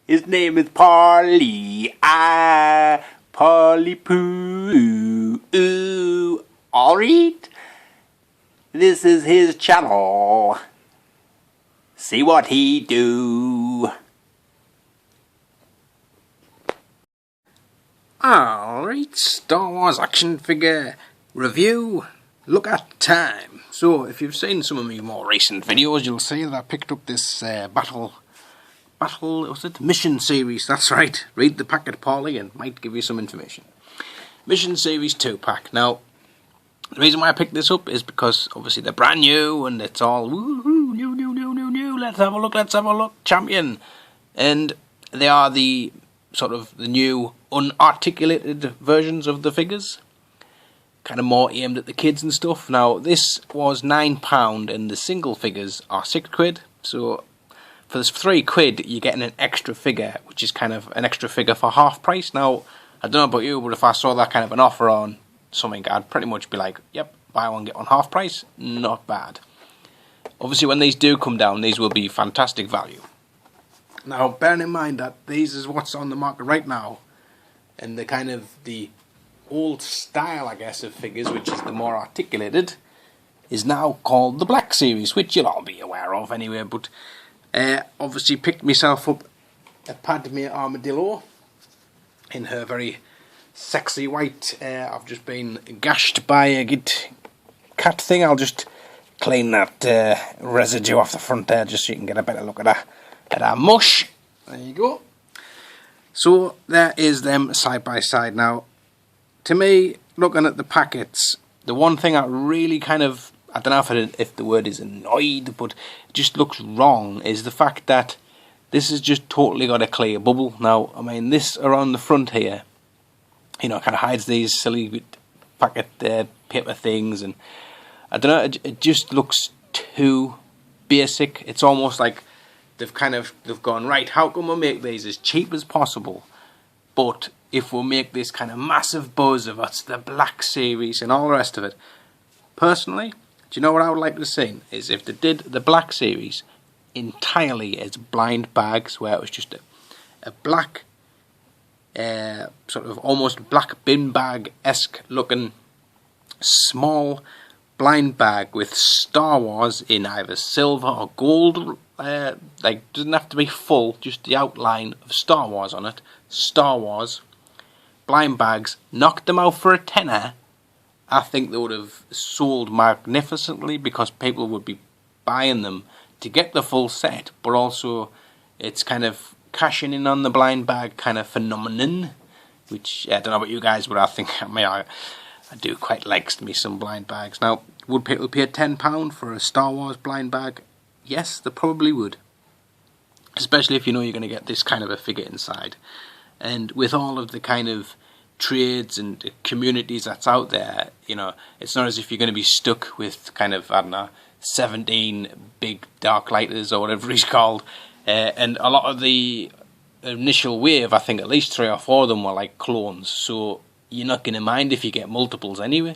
His name is Polly. Polly Poo. Ooh. Alright. This is his channel. See what he do. Alright, Star Wars action figure review. Look at time. So, if you've seen some of my more recent videos, you'll see that I picked up this Mission Series, that's right. Read the packet, Paulie, and might give you some information. Mission Series 2-pack. Now, the reason why I picked this up is because, obviously, they're brand new, and it's all, woohoo, new, let's have a look, champion. And they are the, sort of, the new, unarticulated versions of the figures. Kind of more aimed at the kids and stuff. Now, this was £9, and the single figures are £6. So, for this £3, you're getting an extra figure, which is kind of an extra figure for half price. Now, I don't know about you, but if I saw that kind of an offer on something, I'd pretty much be like, yep, buy one, get one half price. Not bad. Obviously, when these do come down, these will be fantastic value. Now, bearing in mind that these is what's on the market right now, and the kind of the old style, I guess, of figures, which is the more articulated, is now called the Black Series, which you'll all be aware of anyway. But obviously picked myself up a Padme Armadillo in her very sexy white. I've just been gashed by a good cat thing. I'll just clean that residue off the front there, just so you can get a better look at that mush. There you go. So there is them side by side. Now, to me, looking at the packets, the one thing I really kind of, I don't know if the word is annoyed, but it just looks wrong, is the fact that this has just totally got a clear bubble. Now, I mean, this around the front here, you know, kind of hides these silly packet paper things, and I don't know, it just looks too basic. It's almost like they've gone, right, how can we make these as cheap as possible, but if we make this kind of massive buzz of it's the Black Series and all the rest of it. Personally, do you know what I would like to see? Is if they did the Black Series entirely as blind bags, where it was just a black, sort of almost black bin bag-esque looking small blind bag with Star Wars in either silver or gold. Like, doesn't have to be full, just the outline of Star Wars on it. Star Wars blind bags, knocked them out for a tenner. I think they would have sold magnificently, because people would be buying them to get the full set, but also it's kind of cashing in on the blind bag kind of phenomenon, which I don't know about you guys, but I think I do quite like me some blind bags. Now, would people pay £10 for a Star Wars blind bag? Yes, they probably would, especially if you know you're going to get this kind of a figure inside. And with all of the kind of trades and communities that's out there, you know, it's not as if you're going to be stuck with kind of, I don't know, 17 big dark lighters or whatever he's called. And a lot of the initial wave, I think at least 3 or 4 of them were like clones. So you're not going to mind if you get multiples anyway.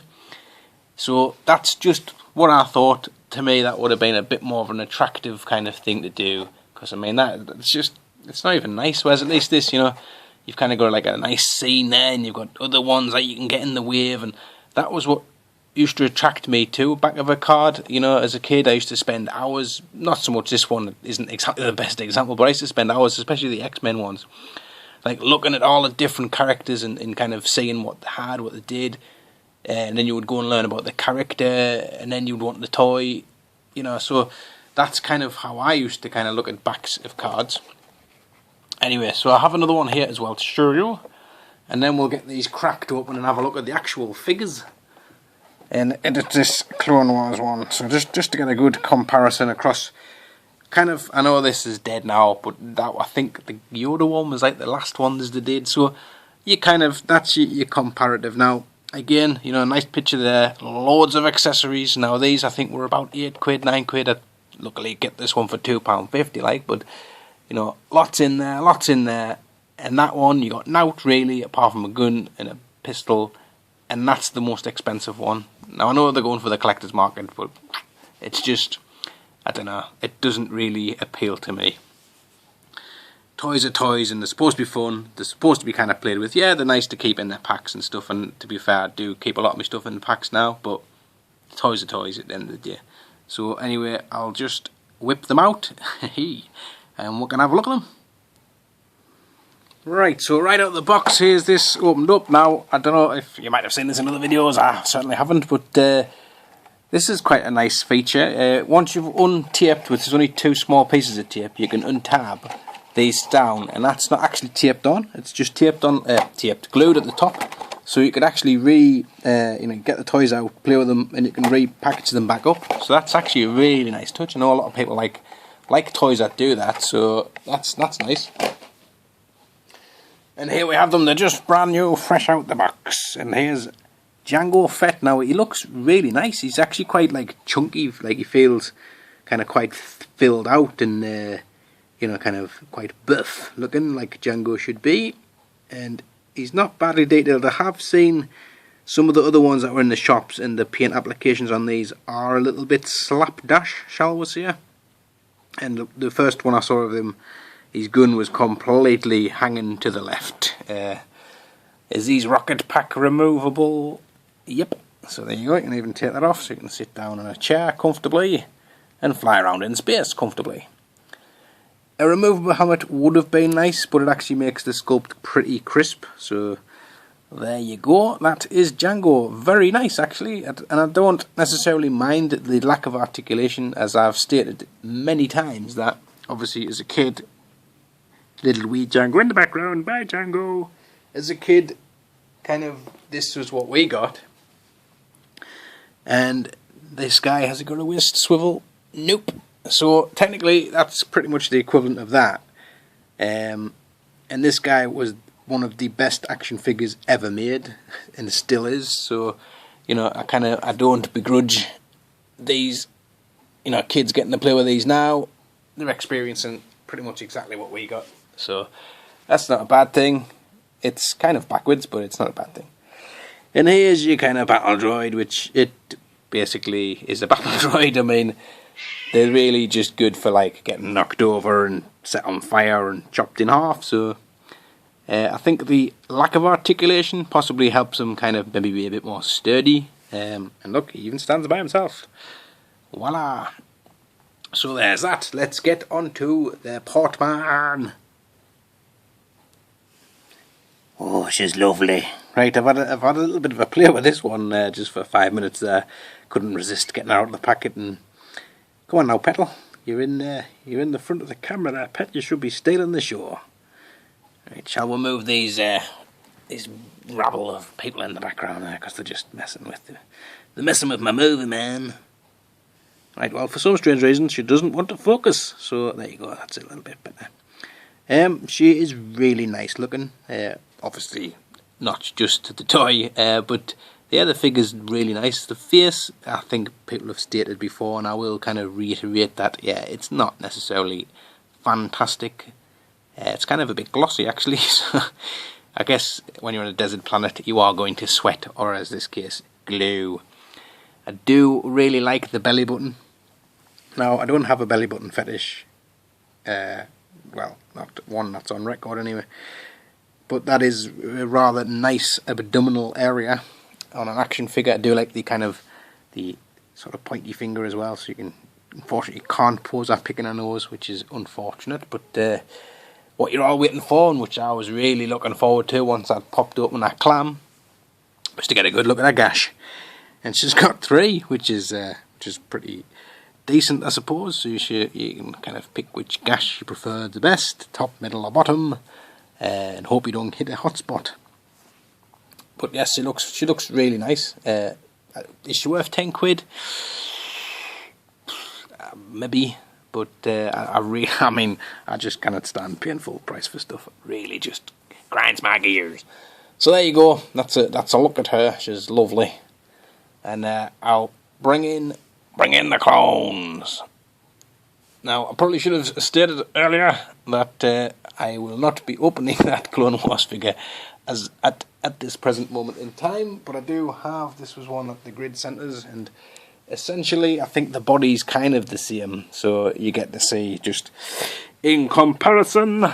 So that's just what I thought. To me, that would have been a bit more of an attractive kind of thing to do. Because, I mean, it's not even nice. Whereas at least this, you know, you've kind of got like a nice scene there, and you've got other ones that you can get in the wave, and that was what used to attract me to back of a card. You know, as a kid, I used to spend hours, not so much this one isn't exactly the best example, but I used to spend hours, especially the X-Men ones, like looking at all the different characters and kind of seeing what they had, what they did, and then you would go and learn about the character, and then you'd want the toy, you know, so that's kind of how I used to kind of look at backs of cards. Anyway, so I have another one here as well to show you, and then we'll get these cracked open and have a look at the actual figures. And it's this Clone Wars one, so just to get a good comparison across, kind of, I know this is dead now, but that, I think the Yoda one was like the last one that they did, so you kind of, that's your comparative. Now, again, you know, nice picture there, loads of accessories. Now these I think were about £8, £9. I luckily get this one for £2.50, like, but you know, lots in there, and that one you got nout really, apart from a gun and a pistol, and that's the most expensive one. Now I know they're going for the collector's market, but it's just, I don't know, it doesn't really appeal to me. toys are toys and they're supposed to be fun. They're supposed to be kind of played with. Yeah, they're nice to keep in their packs and stuff, and to be fair, I do keep a lot of my stuff in the packs now, but toys are toys at the end of the day. So anyway, I'll just whip them out and we're going to have a look at them. Right, so right out of the box, here's this opened up. Now, I don't know if you might have seen this in other videos, I certainly haven't, but this is quite a nice feature. Once you've untaped, which is only 2 small pieces of tape, you can untab these down, and that's not actually taped on, it's just taped on, glued at the top, so you could actually get the toys out, play with them, and you can repackage them back up. So that's actually a really nice touch. I know a lot of people like toys that do that, so that's nice. And here we have them, they're just brand new, fresh out the box. And here's Jango Fett. Now he looks really nice, he's actually quite chunky, he feels kind of quite filled out and kind of quite buff looking, like Jango should be. And he's not badly detailed. I have seen some of the other ones that were in the shops, and the paint applications on these are a little bit slapdash, shall we say. And the first one I saw of him, his gun was completely hanging to the left. Is these rocket pack removable? Yep. So there you go, you can even take that off so you can sit down in a chair comfortably and fly around in space comfortably. A removable helmet would have been nice, but it actually makes the sculpt pretty crisp. So there you go, that is Jango. Very nice actually, and I don't necessarily mind the lack of articulation, as I've stated many times that obviously as a kid, little wee Jango in the background, bye Jango. As a kid, this was what we got. And this guy, has he got a waist swivel? Nope. So technically that's pretty much the equivalent of that. And this guy was one of the best action figures ever made, and still is. So, I don't begrudge these, kids getting to play with these now. They're experiencing pretty much exactly what we got. So that's not a bad thing. It's kind of backwards, but it's not a bad thing. And here's your kind of battle droid, which it basically is a battle droid. I mean, they're really just good for getting knocked over and set on fire and chopped in half. So I think the lack of articulation possibly helps them maybe be a bit more sturdy. And look, he even stands by himself. Voila! So there's that. Let's get on to the Portman. Oh, she's lovely. Right, I've had a little bit of a play with this one just for 5 minutes there. Couldn't resist getting her out of the packet and... Come on now, Petal. You're in the front of the camera there, Pet. You should be stealing the show. Right, shall we move these rabble of people in the background there, because they're just messing with my movie, man. Right, well, for some strange reason, she doesn't want to focus. So there you go. That's a little bit better. She is really nice looking. Obviously, not just the toy, but yeah, the figure's really nice. The face, I think people have stated before, and I will kind of reiterate that, yeah, it's not necessarily fantastic. It's kind of a bit glossy, actually. So I guess when you're on a desert planet, you are going to sweat, or as this case, glue. I do really like the belly button. Now, I don't have a belly button fetish. Well, not one that's on record anyway. But that is a rather nice abdominal area on an action figure. I do like the sort of pointy finger as well, so you can, unfortunately, can't pose that picking a nose, which is unfortunate. But what you're all waiting for, and which I was really looking forward to once I'd popped open that clam, was to get a good look at that gash. And she's got 3, which is pretty decent, I suppose. So you can kind of pick which gash you prefer the best, top, middle, or bottom, and hope you don't hit a hot spot. But yes, she looks really nice. Is she worth 10 quid? Maybe, but I just cannot stand paying full price for stuff. It really just grinds my gears. So there you go. That's a look at her. She's lovely. And I'll bring in the clones. Now, I probably should have stated earlier that I will not be opening that Clone Wars figure as at this present moment in time, but I do have, this was one at the grid centres, and essentially I think the body's kind of the same, so you get to see just in comparison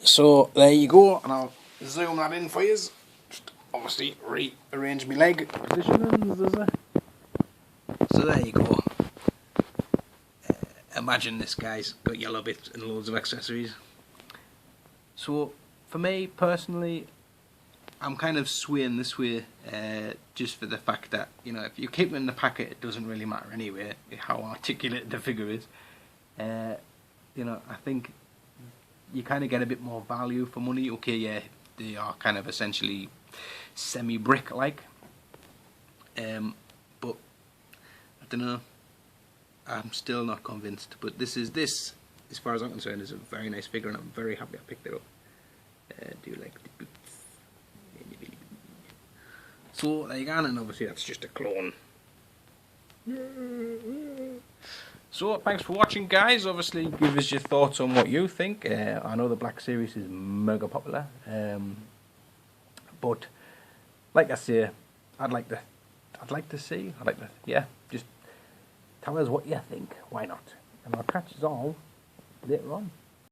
So there you go, and I'll zoom that in for you. Just obviously rearrange my leg positions. So there you go. Imagine this guy's got yellow bits and loads of accessories. So for me personally, I'm kind of swaying this way, just for the fact that, you know, if you keep them in the packet, it doesn't really matter anyway how articulate the figure is. You know, I think you kind of get a bit more value for money. Okay, yeah, they are kind of essentially semi-brick like, but I don't know. I'm still not convinced. But this, as far as I'm concerned, is a very nice figure, and I'm very happy I picked it up. Do you like the boots? So there you go, and obviously that's just a clone. So thanks for watching, guys. Obviously give us your thoughts on what you think. I know the Black Series is mega popular, but like I say, I'd like to see, just tell us what you think. Why not? And I'll catch us all later on.